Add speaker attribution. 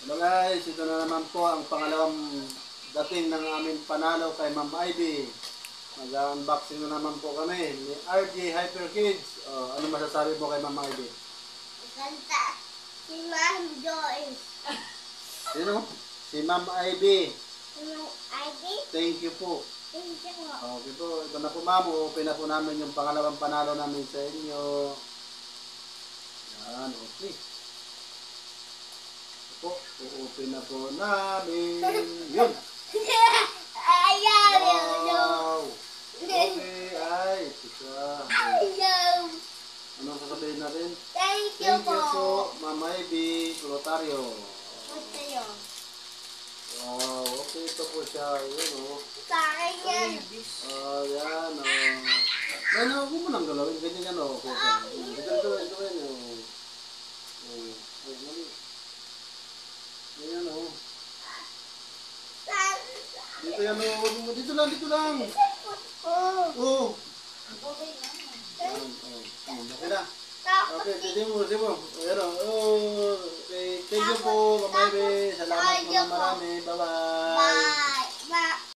Speaker 1: Hello guys, ito na naman po ang pangalawang dating ng aming panalo kay Ma'am Ivy. Mag-unboxing na naman po kami ni RJ Hyper Kids. Ano masasabi mo kay Ma'am Ivy?
Speaker 2: Ganda. Si Ma'am Joyce.
Speaker 1: Sino? Si Ma'am Ivy.
Speaker 2: Si Ma'am Ivy.
Speaker 1: Thank you po.
Speaker 2: Thank you po.
Speaker 1: Okay po, ito na po ma'am. Open na po namin yung pangalawang panalo namin sa inyo. Yan, okay. Po, open na po namin. Yun.
Speaker 2: Ayaw.
Speaker 1: Wow. Okay, ay, ito siya.
Speaker 2: Ayaw.
Speaker 1: Anong sasabihin natin?
Speaker 2: Thank you
Speaker 1: Thank you
Speaker 2: po.
Speaker 1: po, Ma'am Ivy Clotario.
Speaker 2: Ito yun.
Speaker 1: Wow, okay, ito po siya. Yun, oh.
Speaker 2: Sa akin yan.
Speaker 1: Yan, oh. May huwag mo nang galawin. Ganyan yan, oh. Ito yan, oh. Ganyan, oh. Dito yan, oh. Dito lang, dito lang. Oh. Okay na. Okay, sige mo. Ayan, oh. Okay, thank you po, Ma'am Ivy. Salamat po na marami. Bye-bye.
Speaker 2: Bye.